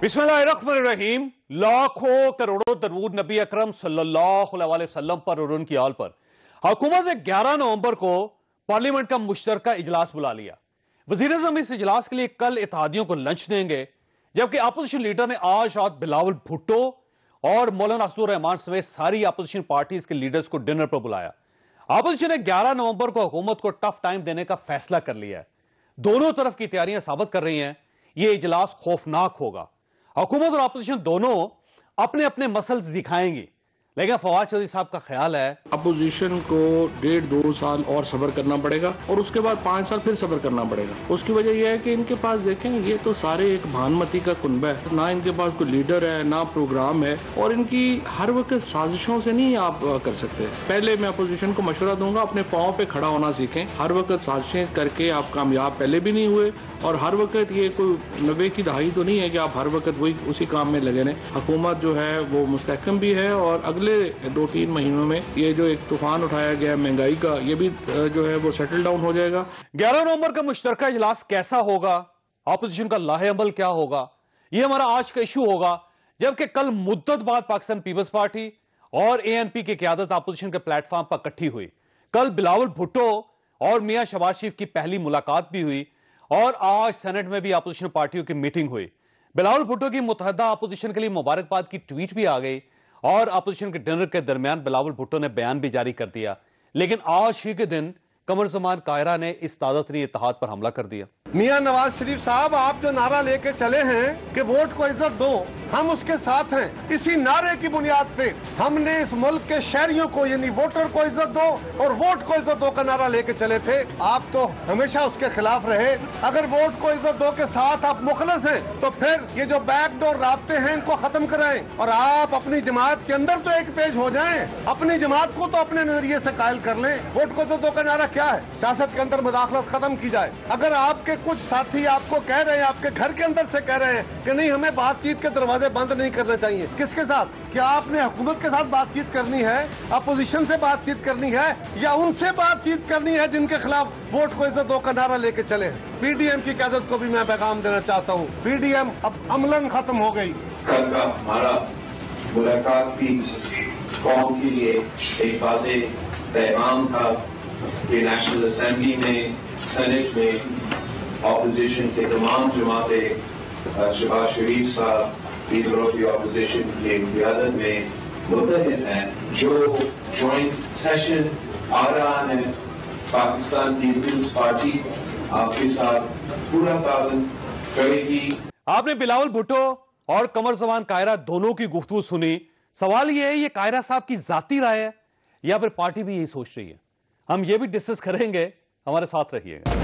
बिस्मिल्लाहिर्रहमानिर्रहीम। लाखों करोड़ों दरूद नबी अकरम सल्लल्लाहु अलैहि वसल्लम पर और उनकी आल पर। हुकूमत ने 11 नवंबर को पार्लियामेंट का मुश्तरका इजलास बुला लिया। वज़ीर-ए-आज़म इस इजलास के लिए कल इत्तेहादियों को लंच देंगे, जबकि अपोजिशन लीडर ने आज रात बिलावल भुट्टो और मौलाना असदुर रहमान समेत सारी अपोजिशन पार्टीज के लीडर्स को डिनर पर बुलाया। अपोजिशन ने 11 नवंबर को हुकूमत को टफ टाइम देने का फैसला कर लिया है। दोनों तरफ की तैयारियां साबित कर रही हैं यह इजलास खौफनाक होगा। हुकूमत और अपोजिशन दोनों अपने अपने मसल्स दिखाएंगी, लेकिन फवाद चौधरी साहब का ख्याल है अपोजिशन को 1.5-2 साल और सब्र करना पड़ेगा और उसके बाद 5 साल फिर सब्र करना पड़ेगा। उसकी वजह यह है कि इनके पास देखें, ये तो सारे एक भानमती का कुनबा है, ना इनके पास कोई लीडर है ना प्रोग्राम है, और इनकी हर वक्त साजिशों से नहीं आप कर सकते। पहले मैं अपोजिशन को मशवरा दूंगा, अपने पाँव पे खड़ा होना सीखें। हर वक्त साजिशें करके आप कामयाब पहले भी नहीं हुए, और हर वक्त ये कोई 90 की दहाई तो नहीं है कि आप हर वक्त वही उसी काम में लगे रहें। हुकूमत जो है वो मुस्तहकम भी है, और अगले 2-3 महीनों में ये जो एक तूफान उठाया गया महंगाई का, ये भी जो है वो सेटल डाउन हो जाएगा। 11 नवंबर का मुश्तरका इजलास कैसा होगा, अपोजिशन का लाहे अमल क्या होगा, यह हमारा आज का इशू होगा। जबकि कल मुद्दत बाद पाकिस्तान पीपल्स पार्टी और ANP की क़यादत अपोजिशन के प्लेटफॉर्म पर इकट्ठी हुई। कल बिलावल भुट्टो और मियां शहबाज शरीफ की पहली मुलाकात भी हुई, और आज सेनेट में भी अपोजिशन पार्टियों की मीटिंग हुई। बिलावल भुट्टो की मुत्तहदा अपोजिशन के लिए मुबारकबाद की ट्वीट भी आ गई, और अपोजिशन के डिनर के दरमियान बिलावल भुट्टो ने बयान भी जारी कर दिया। लेकिन आज ही के दिन कमर ज़मान कायरा ने इस तादातनी इत्तेहाद पर हमला कर दिया। मियां नवाज शरीफ साहब, आप जो नारा लेके चले हैं कि वोट को इज्जत दो, हम उसके साथ हैं। इसी नारे की बुनियाद पे हमने इस मुल्क के शहरियों को यानी वोटर को इज्जत दो और वोट को इज्जत दो का नारा लेके चले थे। आप तो हमेशा उसके खिलाफ रहे। अगर वोट को इज्जत दो के साथ आप मुखलस हैं, तो फिर ये जो बैकडोर राब्ते हैं इनको खत्म कराएं, और आप अपनी जमात के अंदर तो एक पेज हो जाएं। अपनी जमात को तो अपने नजरिए से कायल कर लें। वोट को इज्जत दो का नारा क्या है? सियासत के अंदर मुदाखलत खत्म की जाए। अगर आपके कुछ साथी आपको कह रहे हैं, आपके घर के अंदर से कह रहे हैं कि नहीं हमें बातचीत के दरवाजे बंद नहीं करने चाहिए, किसके साथ? क्या आपने हुकूमत के साथ बातचीत करनी है, अपोजिशन से बातचीत करनी है, या उनसे बातचीत करनी है जिनके खिलाफ वोट को इज्जत दो का नारा लेके चले? PDM की क़यादत को भी मैं पैगाम देना चाहता हूँ, PDM अब अमलन खत्म हो गई। कल का हमारा मुलाकात भी कौम के लिए एक वाज़ेह पैगाम था कि नेशनल असेंबली में, सेनेट में ऑपोजिशन के तमाम जमातें शहबाज शरीफ साहब, लीडर ऑफ द ऑपोजिशन की क़यादत में मुत्तहिद हैं। जो जॉइंट सेशन आ रहा है, पाकिस्तान पीपल्स पार्टी आपके साथ पूरा ताउन करेगी। आपने बिलावल भुट्टो और कमर ज़मान कायरा दोनों की गुफ्तगू सुनी। सवाल यह है, ये कायरा साहब की जाती राय है या फिर पार्टी भी यही सोच रही है? हम ये भी डिस्कस करेंगे, हमारे साथ रहिएगा।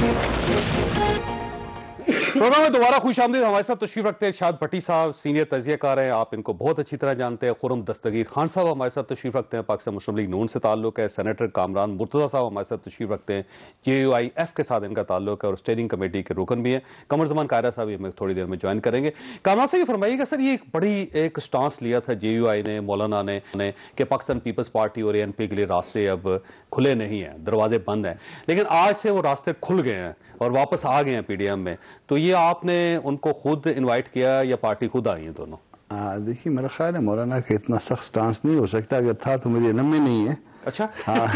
प्रोग्राम में दोबारा खुशामदीद। हमारे साथ तशरीफ रखते हैं इरशाद भट्टी साहब, सीनियर तजियाकार हैं, आप इनको बहुत अच्छी तरह जानते हैं। खुर्रम दस्तगीर खान साहब हमारे साथ तशरीफ रखते हैं, पाकिस्तान मुस्लिम लीग नून से ताल्लुक है। सेनेटर कामरान मुर्तज़ा साहब हमारे साथ तशरीफ रखते हैं, JUIF के साथ इनका ताल्लुक है और स्टीयरिंग कमेटी के रुकन भी हैं। कमर ज़मान कायरा साहब ये हमें थोड़ी देर में ज्वाइन करेंगे। कामरान साहब ये फरमाइएगा, सर ये एक बड़ी एक स्टांस लिया था JUI ने, मौलाना ने कि पाकिस्तान पीपल्स पार्टी और ANP के लिए रास्ते अब खुले नहीं हैं, दरवाजे बंद हैं, लेकिन आज से वो रास्ते खुल गए हैं और वापस आ गए हैं PDM में। तो ये आपने उनको खुद इनवाइट किया या पार्टी खुद आई है दोनों? देखिए, मेरा ख्याल है मौलाना का इतना सख्त स्टांस नहीं हो सकता। अगर था तो मेरे इल्म में नहीं है। अच्छा। हाँ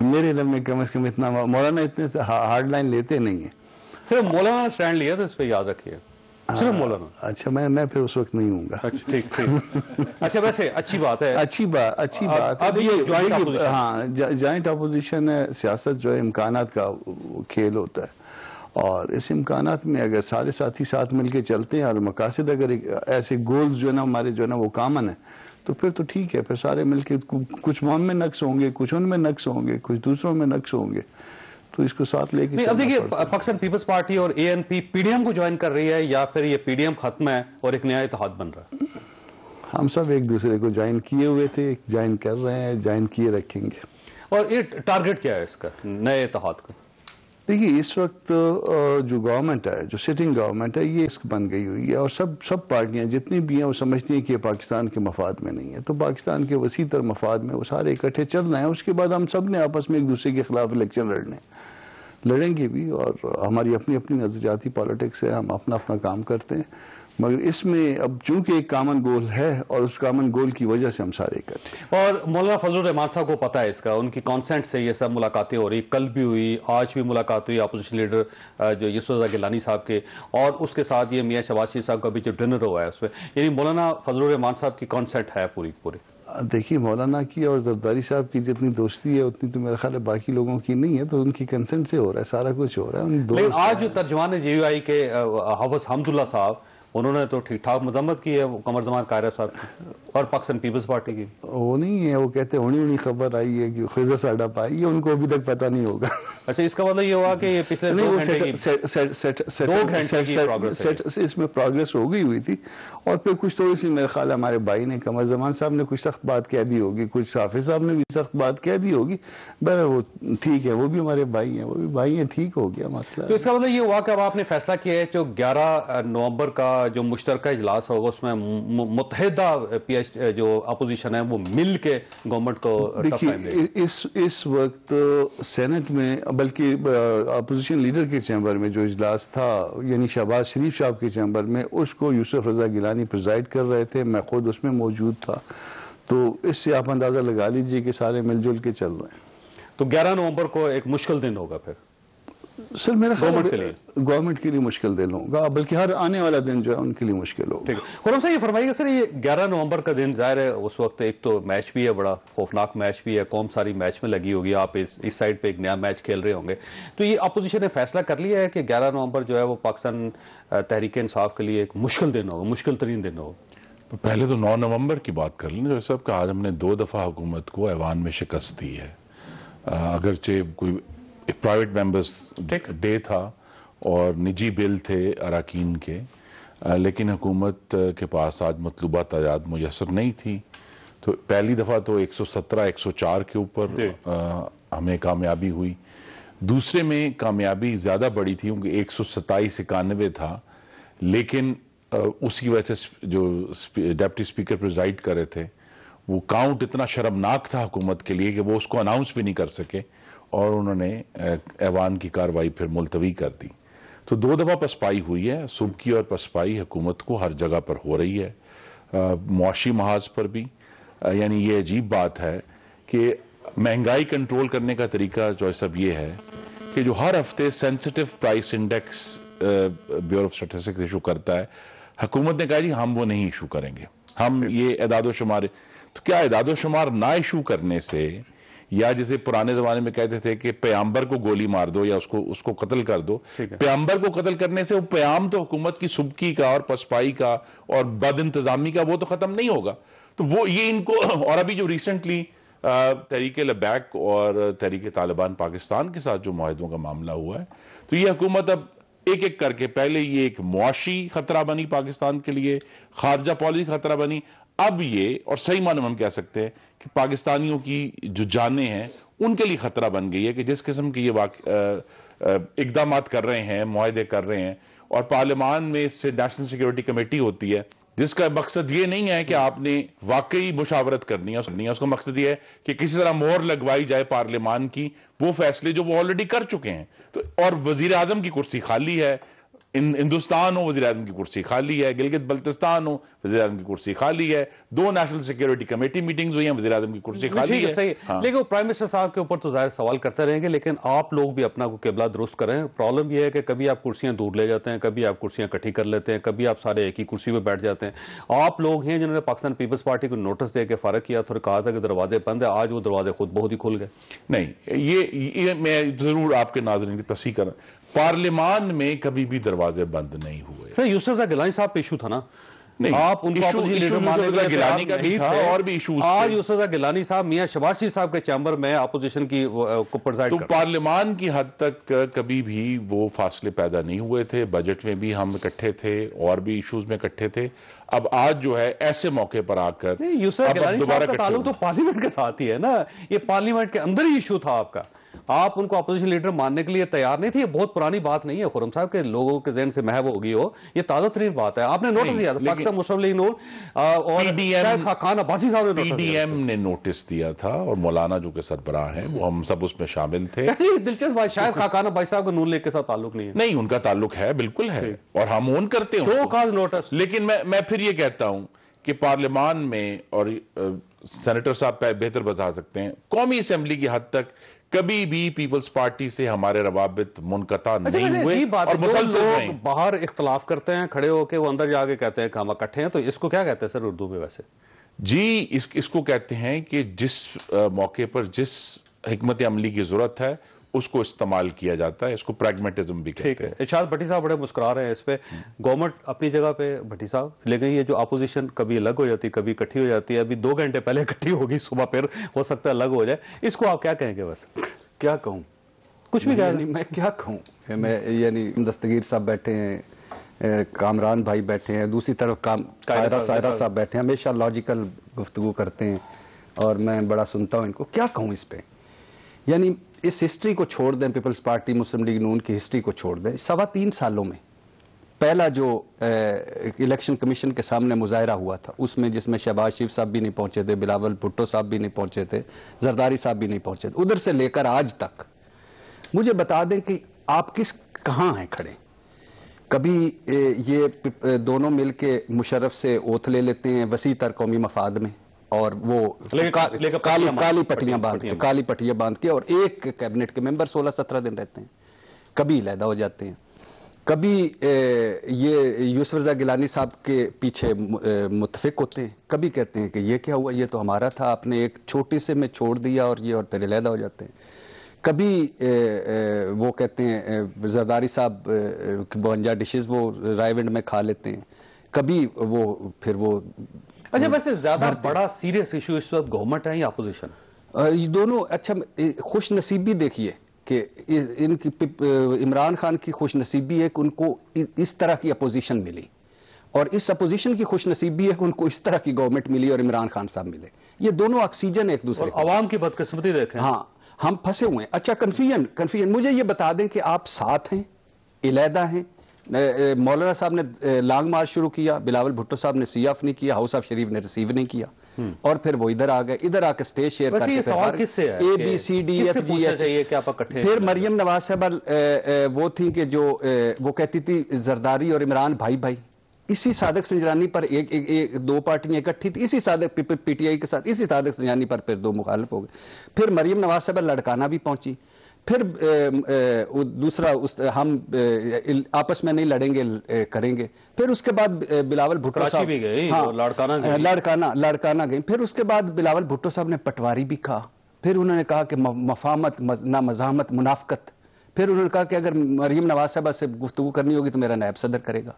मेरे इल्म में कम से कम इतना, मौलाना इतने हार्ड लाइन लेते नहीं है। सिर्फ मौलाना ने स्टैंड लिया, तो इस पर याद रखिए, सिर्फ मौलाना। अच्छा, मैं फिर उस वक्त नहीं हूँगा। अच्छा, ठीक। अच्छा, वैसे अच्छी बात है, अच्छी बात अब ये जॉइंट अपोजिशन, हाँ जॉइंट अपोजिशन है। सियासत जो है इम्कानात का खेल होता है, और इस इम्कानात में अगर सारे साथी साथ मिलके चलते हैं और मकासद अगर ऐसे गोल्स जो है ना हमारे जो है ना वो कॉमन है, तो फिर तो ठीक है। फिर सारे मिलके कुछ हम में नक्स होंगे, कुछ उनमें नक्स होंगे, कुछ दूसरों में नक्स होंगे, तो इसको साथ लेके। अब देखिए, पाकिस्तान पीपल्स पार्टी और ANP PDM को ज्वाइन कर रही है, या फिर ये PDM खत्म है और एक नया इत्तेहाद बन रहा है? हम सब एक दूसरे को ज्वाइन किए हुए थे, ज्वाइन कर रहे हैं, ज्वाइन किए रखेंगे। और ये टारगेट क्या है इसका नए इत्तेहाद का? देखिए, इस वक्त जो गवर्नमेंट है, जो सिटिंग गवर्नमेंट है, ये इसक बन गई हुई है, और सब पार्टियां जितनी भी हैं वो समझती हैं कि ये पाकिस्तान के मफाद में नहीं है। तो पाकिस्तान के वसी तर मफाद में वो सारे इकट्ठे चल रहे हैं। उसके बाद हम सब ने आपस में एक दूसरे के खिलाफ इलेक्शन लड़ेंगे भी, और हमारी अपनी अपनी नजरियाती पॉलिटिक्स है, हम अपना अपना काम करते हैं। मगर इसमें अब चूंकि एक कॉमन गोल है और उस कॉमन गोल की वजह से हम सारे इकट्ठे। और मौलाना फजलुर रहमान साहब को पता है इसका, उनकी कॉन्सेंट से ये सब मुलाकातें हो रही, कल भी हुई, आज भी मुलाकात हुई अपोजिशन लीडर जो यूसुफ रज़ा गिलानी साहब के, और उसके साथ ये मियां शहबाज शरीफ साहब का भी जो डिनर हुआ है उसमें, यानी मौलाना फजलुर रहमान साहब की कॉन्सेंट है पूरी पूरी। देखिए मौलाना की और जरदारी साहब की जितनी दोस्ती है उतनी तो मेरा ख्याल है बाकी लोगों की नहीं है, तो उनकी कंसेंट से हो रहा है, सारा कुछ हो रहा है। लेकिन आज जो तर्जुमान है JUI के हाफिज हमदुल्ला साहब, उन्होंने तो ठीक ठाक मजम्मत की है कमर जमान कायरा साहब की और पाकिस्तान पीपल्स पार्टी की। वो नहीं है, वो कहते होनी खबर आई है कि खिजर साडा पाई है, उनको अभी तक पता नहीं होगा। अच्छा, इसका मतलब ये हुआ कि ये पिछले 2 घंटे की इसमें प्रोग्रेस हो गई हुई थी, और फिर कुछ थोड़ी सी मेरे ख्याल हमारे भाई ने, कमर जमान साहब ने कुछ सख्त बात कह दी होगी, कुछ हाफिज साहब ने भी सख्त बात कह दी होगी, बहर वो ठीक है, वो भी हमारे भाई हैं, वो भी भाई हैं, ठीक हो गया मसला। तो इसका मतलब ये हुआ कि अब आपने फैसला किया है जो 11 नवंबर का जो मुश्तरका इजलास होगा उसमें मुत्तहिदा PH जो अपोजिशन है वो मिल के गवर्नमेंट को टफ टाइम देगी। इस वक्त सेनेट में, बल्कि अपोजिशन लीडर के चैम्बर में जो इजलास था, यानी शहबाज शरीफ साहब के चैम्बर में, उसको यूसुफ रज़ा गिलानी प्रिजाइड कर रहे थे, मैं खुद उसमें मौजूद था, तो इससे आप अंदाजा लगा लीजिए कि सारे मिलजुल के चल रहे हैं। तो 11 नवंबर को एक मुश्किल दिन होगा फिर सर मेरा गवर्नमेंट के लिए मुश्किल दिन होगा, बल्कि हर आने वाला दिन जो है उनके लिए मुश्किल होगा। ठीक है, खुर्रम साहब ये फरमाइएगा सर, ये 11 नवंबर का दिन जाहिर है उस वक्त एक तो मैच भी है, बड़ा खौफनाक मैच भी है, कौम सारी मैच में लगी होगी, आप इस साइड पे एक नया मैच खेल रहे होंगे, तो ये अपोजिशन ने फैसला कर लिया है कि 11 नवंबर जो है वो पाकिस्तान तहरीक इंसाफ के लिए एक मुश्किल दिन होगा, मुश्किल तरीन दिन होगा। पहले तो 9 नवंबर की बात कर लें, जो सब का आज हमने 2 दफ़ा हुकूमत को ऐवान में शिकस्त दी है, अगरचे कोई एक प्राइवेट मेंबर्स डे था और निजी बिल थे अरकान के, लेकिन हुकूमत के पास आज मतलूबा तादाद मुयसर नहीं थी, तो पहली दफ़ा तो 117-104 के ऊपर हमें कामयाबी हुई, दूसरे में कामयाबी ज़्यादा बड़ी थी क्योंकि 127-91 था, लेकिन उसकी वजह से जो डिप्टी स्पीकर प्रिजाइड कर रहे थे वो काउंट इतना शर्मनाक था हुकूमत के लिए कि वो उसको अनाउंस भी नहीं कर सके और उन्होंने ऐवान की कार्रवाई फिर मुलतवी कर दी। तो 2 दफ़ा पसपाई हुई है, सुबह की और पसपाई हुकूमत को हर जगह पर हो रही है, मुआशी महाज पर भी, यानी ये अजीब बात है कि महंगाई कंट्रोल करने का तरीका जो सब ये है कि जो हर हफ्ते sensitive price index bureau of statistics issue करता है, हुकूमत ने कहा जी हम वो नहीं इशू करेंगे, हम ये एदादो शुमार, तो क्या एदादो शुमार ना इशू करने से, या जैसे पुराने जमाने में कहते थे कि पैगंबर को गोली मार दो या उसको कत्ल कर दो, पैगंबर को कत्ल करने से वो प्याम तो हुकूमत की सुबकी का और पसपाई का और बद इंतजामी का वो तो खत्म नहीं होगा, तो वो ये इनको, और अभी जो रिसेंटली तहरीक लबैक और तहरीक तालिबान पाकिस्तान के साथ जो मुआहदों का मामला हुआ है, तो ये हुकूमत अब एक एक करके, पहले ये एक मुआशी खतरा बनी पाकिस्तान के लिए, खारजा पॉलिसी खतरा बनी, अब ये, और सही माने में हम कह सकते हैं कि पाकिस्तानियों की जो जानें हैं उनके लिए खतरा बन गई है कि जिस किस्म के ये इकदाम कर रहे हैं, मुआहदे कर रहे हैं, और पार्लियामान में इससे नेशनल सिक्योरिटी कमेटी होती है जिसका मकसद ये नहीं है कि आपने वाकई मुशावरत करनी है, उसका मकसद ये है कि किसी तरह मोहर लगवाई जाए पार्लियामान की वो फैसले जो वो ऑलरेडी कर चुके हैं, तो और वजीर आजम की कुर्सी खाली है, हिंदुस्तान हो वज़ीर आज़म की कुर्सी खाली है, गिलगित बल्तिस्तान हो वज़ीर आज़म की कुर्सी खाली है, 2 नेशनल सिक्योरिटी कमेटी मीटिंग्स हुई हैं, वज़ीर आज़म की कुर्सी खाली है। सही हाँ। लेकिन वो प्राइम मिनिस्टर साहब के ऊपर तो जाहिर सवाल करते रहेंगे, लेकिन आप लोग भी अपना को किबला दुरुस्त करें। प्रॉब्लम यह है कि कभी आप कुर्सियां दूर ले जाते हैं, कभी आप कुर्सियां इकट्ठी कर लेते हैं, कभी आप सारे एक ही कुर्सी पर बैठ जाते हैं। आप लोग हैं जिन्होंने पाकिस्तान पीपल्स पार्टी को नोटिस दे के फारग किया था और कहा था कि दरवाजे बंद है, आज वो दरवाजे खुद बहुत ही खुल गए। नहीं, ये मैं जरूर आपके नाज़रीन की तस्दीक कर, पार्लियामान में कभी भी दरवाजे बंद नहीं हुए। सर यूसुफ गिलानी साहब पे इशू था ना, नहीं, आप उनको गिलानी का भी था और भी इशूज थे। आज यूसुफ गिलानी साहब मियां शहबाज शरीफ साहब के चैम्बर में अपोजिशन की को प्रेजाइड तो पार्लियामान की हद तक कभी भी वो फासले पैदा नहीं हुए थे। बजट में भी हम इकट्ठे थे और भी इश्यूज में इकट्ठे थे। अब आज जो है ऐसे मौके पर आकर यूसुफ गिलानी साहब का ताल्लुक तो पार्लियामेंट के साथ ही है ना, ये पार्लियामेंट के अंदर ही इशू था आपका। आप उनको अपोजिशन लीडर मानने के लिए तैयार नहीं थे। ये बहुत पुरानी बात नहीं है खुर्रम साहब के लोगों के ज़हन से महव होगी हो, ये ताज़ा तरीन बात है। आपने नोटिस दिया था, पाकिस्तान मुस्लिम लीग नून और खान अब्बासी साहब ने पीडीएम ने नोटिस दिया था और मौलाना जो के सरबराह हैं वो हम सब उसमें शामिल थे। दिलचस्प बात, शायद खान अब्बासी साहब को नून लीग के साथ ताल्लुक नहीं है। नहीं, उनका ताल्लुक है, बिल्कुल है, और हम ओन करते हैं नोटिस। लेकिन मैं फिर ये कहता हूं कि पार्लियामान में, और सेनेटर साहब बेहतर बता सकते हैं, कौमी असेंबली की हद तक कभी भी पीपल्स पार्टी से हमारे रवाबित मुनक़ता नहीं हुए और मुसलसल रहे। बाहर इख्तलाफ करते हैं खड़े होके, वो अंदर जाके कहते हैं कि हम इकट्ठे हैं, तो इसको क्या कहते हैं सर उर्दू में वैसे? जी, इसको कहते हैं कि जिस मौके पर जिस हिकमत अमली की जरूरत है उसको इस्तेमाल किया जाता है, इसको प्रैग्मेटिज्म भी कहते हैं। इरशाद भट्टी साहब बड़े मुस्कुरा रहे हैं इस पे। गवर्नमेंट अपनी जगह पे भट्टी साहब, लेकिन ये जो अपोजिशन कभी अलग हो जाती है, कभी इकट्ठी हो जाती है, अभी 2 घंटे पहले इकट्ठी होगी, सुबह फिर हो सकता है अलग हो जाए, इसको आप क्या कहेंगे? बस क्या कहूँ, कुछ भी कह नहीं, मैं क्या कहूँ। मैं यानी दस्तगीर साहब बैठे हैं, कामरान भाई बैठे हैं, दूसरी तरफ कायरा साहब बैठे हैं, हमेशा लॉजिकल गुफ्तगू करते हैं और मैं बड़ा सुनता हूँ इनको। क्या कहूँ इस पे, यानी इस हिस्ट्री को छोड़ दें, पीपल्स पार्टी मुस्लिम लीग नून की हिस्ट्री को छोड़ दें। 3.25 सालों में पहला जो इलेक्शन कमीशन के सामने मुजाहरा हुआ था, उसमें जिसमें शहबाज शरीफ साहब भी नहीं पहुंचे थे, बिलावल भुट्टो साहब भी नहीं पहुंचे थे, जरदारी साहब भी नहीं पहुंचे थे, उधर से लेकर आज तक मुझे बता दें कि आप कहाँ हैं खड़े। कभी ये दोनों मिलके मुशर्रफ से ओथ ले लेते हैं वसी तर कौमी मफाद में, और वो काली पट्टियां बांध के और एक कैबिनेट के मेंबर 16-17 दिन रहते हैं, कभी अलहदा हो जाते हैं, कभी ये यूसुफ रज़ा गिलानी साहब के पीछे मुत्तफिक होते हैं, कभी कहते हैं कि ये क्या हुआ, ये तो हमारा था, आपने एक छोटी से में छोड़ दिया और ये, और फिर अलहदा हो जाते हैं। कभी वो कहते हैं जरदारी साहब 52 डिशेस वो रायविंड में खा लेते हैं, कभी वो फिर वो। अच्छा, वैसे ज्यादा बड़ा सीरियस इशू इस वक्त गवर्नमेंट है या अपोजिशन? ये दोनों। अच्छा, खुश नसीबी देखिए कि इनकी इमरान खान की खुश नसीबी है कि उनको इस तरह की अपोजिशन मिली, और इस अपोजिशन की खुश नसीबी है कि उनको इस तरह की गवर्नमेंट मिली और इमरान खान साहब मिले। ये दोनों ऑक्सीजन एक दूसरे को। अवाम की बदकिस्मती देखें। हाँ, हम फंसे हुए हैं। अच्छा, कन्फ्यूजन मुझे ये बता दें कि आप साथ हैं, इलेहदा हैं। मौलाना साहब ने लॉन्ग मार्च शुरू किया, बिलावल भुट्टो साहब ने सी ऑफ नहीं किया, हाउस ऑफ शरीफ ने रिसीव नहीं किया, और फिर वो इधर आ गए, इधर आके स्टेज शेयर करके ABCD फिर मरियम नवाज साहब वो थी कि जो वो कहती थी जरदारी और इमरान भाई भाई, इसी सादक संजरानी पर एक 2 पार्टियां इकट्ठी थी, इसी सादक PTI के साथ, इसी सादक संजरानी पर फिर 2 मुखालिफ हो गए। फिर मरियम नवाज साहब लड़काना भी पहुंची, फिर दूसरा हम आपस में नहीं लड़ेंगे करेंगे, फिर उसके बाद बिलावल भुट्टो साहब भी गए, हाँ, लड़काना गए, फिर उसके बाद बिलावल भुट्टो साहब ने पटवारी भी कहा, फिर उन्होंने कहा कि मफामत ना मज़ाहमत मुनाफकत, फिर उन्होंने कहा कि अगर मरियम नवाज साहब से गुफ्तगू करनी होगी तो मेरा नायब सदर करेगा।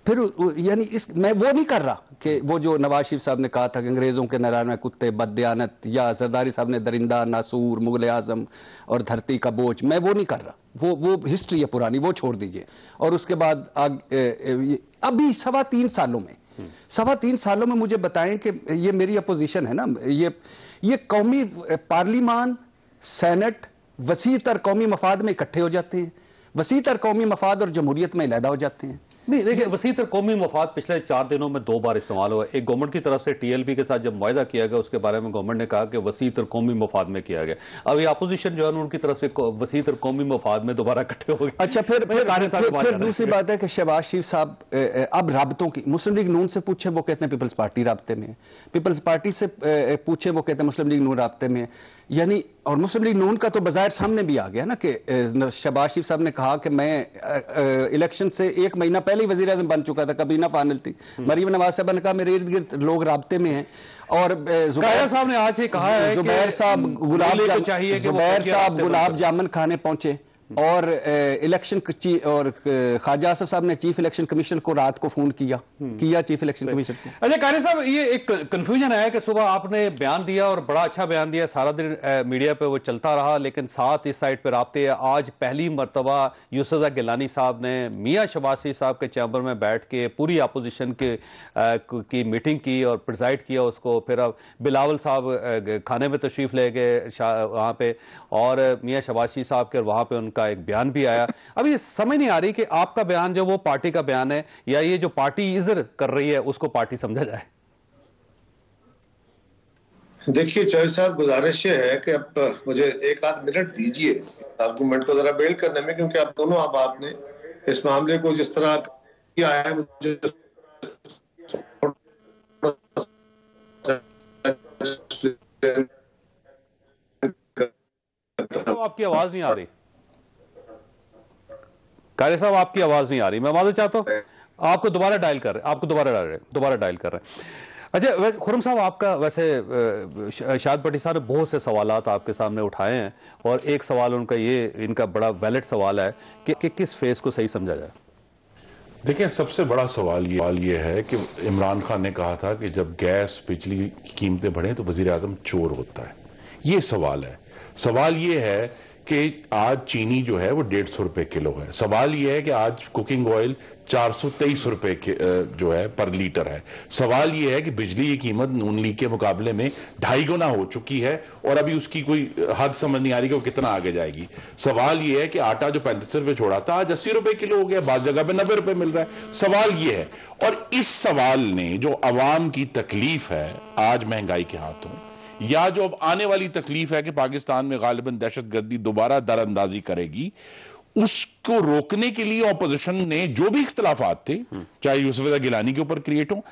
फिर यानी मैं वो नहीं कर रहा कि वो जो नवाज शरीफ साहब ने कहा था कि अंग्रेज़ों के नरान में कुत्ते बददियानत, या जरदारी साहब ने दरिंदा नासूर मुगल आजम और धरती का बोझ, मैं वो नहीं कर रहा। वो हिस्ट्री है पुरानी, वो छोड़ दीजिए। और उसके बाद अभी 3.25 सालों में 3.25 सालों में मुझे बताएं कि ये मेरी अपोजिशन है ना, ये कौमी पार्लिमान सेनेट वसी तर कौमी मफाद में इकट्ठे हो जाते हैं, वसी तर कौमी मफाद और जमहूरियत में अलहदा हो जाते हैं। नहीं, देखिए, वसी तर कौमी मफाद पिछले 4 दिनों में 2 बार इस्तेमाल हुआ। एक गवर्नमेंट की तरफ से TLP के साथ जब मुआहदा किया गया, उसके बारे में गवर्नमेंट ने कहा कि वसी तर कौमी मफाद में किया गया। अब ये अपोजिशन जो है उनकी तरफ से वसी तर कौमी मफाद में दोबारा इकट्ठे हो गए। अच्छा, फिर दूसरी बात है कि शहबाज शरीफ साहब अब राबतों की, मुस्लिम लीग नून से पूछे वो कहते हैं पीपल्स पार्टी राब्ते में है, पीपल्स पार्टी से पूछे वो कहते हैं मुस्लिम लीग नून राब्ते में है। यानी और मुस्लिम लीग नून का तो बाज़ाहिर सामने भी आ गया ना कि शहबाज शरीफ साहब ने कहा कि मैं इलेक्शन से 1 महीना पहले ही वज़ीर आज़म बन चुका था, कबीना फाइनल थी। मरियम नवाज साहब ने कहा मेरे इर्द गिर्द लोग राब्ते में हैं, और जुबैर साहब ने आज ये कहा है जुबैर साहब गुलाब जामुन खाने पहुंचे, और इलेक्शन और ख्वाजा आसिफ साहब ने चीफ इलेक्शन कमीशन को रात को फोन किया चीफ इलेक्शन कमीशन को। अच्छा कायरा साहब, ये एक कंफ्यूजन है कि सुबह आपने बयान दिया और बड़ा अच्छा बयान दिया, सारा दिन मीडिया पे वो चलता रहा, लेकिन साथ इस साइड पे राब्ते आज पहली मरतबा यूसुफ गिलानी साहब ने मियां शबासी साहब के चैम्बर में बैठ के पूरी अपोजिशन की मीटिंग की और प्रिजाइड किया उसको। फिर अब बिलावल साहब खाने में तशरीफ ले गए वहाँ पे, और मियां शबासी साहब के वहाँ पे का एक बयान भी आया। अब ये समझ नहीं आ रही कि आपका बयान जो वो पार्टी का बयान है या ये जो पार्टी इधर कर रही है उसको पार्टी समझा जाए। देखिए जावेद साहब, गुजारिश ये है कि अब मुझे एक आध मिनट दीजिए आर्गुमेंट को जरा बिल्ड करने में, क्योंकि आप दोनों अब आपने इस मामले को जिस तरह किया है मुझे आपकी आवाज नहीं आ रही कायरे साहब, आपकी आवाज नहीं आ रही। मैं माजूद चाहता हूं, आपको दोबारा डायल कर रहे हैं। अच्छा खुर्रम साहब, आपका वैसे शाद भट्टी साहब ने बहुत से सवालात आपके सामने उठाए हैं और एक सवाल उनका इनका बड़ा वैलिड सवाल है कि किस फेज को सही समझा जाए। देखिए, सबसे बड़ा सवाल ये है कि इमरान खान ने कहा था कि जब गैस बिजली की कीमतें बढ़े तो वजीर आजम चोर होता है। ये सवाल है। सवाल ये है कि आज चीनी जो है वो 150 रुपए किलो है। सवाल ये है कि आज कुकिंग ऑयल 423 रुपए जो है पर लीटर है। सवाल ये है कि बिजली की कीमत नून लीग के मुकाबले में 2.5 गुना हो चुकी है और अभी उसकी कोई हद समझ नहीं आ रही कि वो कितना आगे जाएगी। सवाल ये है कि आटा जो 35 रुपए छोड़ा था आज 80 रुपए किलो हो गया, बाद जगह पे 90 रुपए मिल रहा है। सवाल ये है, और इस सवाल ने जो अवाम की तकलीफ है आज महंगाई के हाथों, या जो अब आने वाली तकलीफ है कि पाकिस्तान में गालिबन दहशतगर्दी दोबारा दरअंदाजी करेगी, उसको रोकने के लिए ऑपोजिशन ने जो भी इख्तलाफात थे, चाहे यूसुफ गिलानी के ऊपर क्रिएट हो,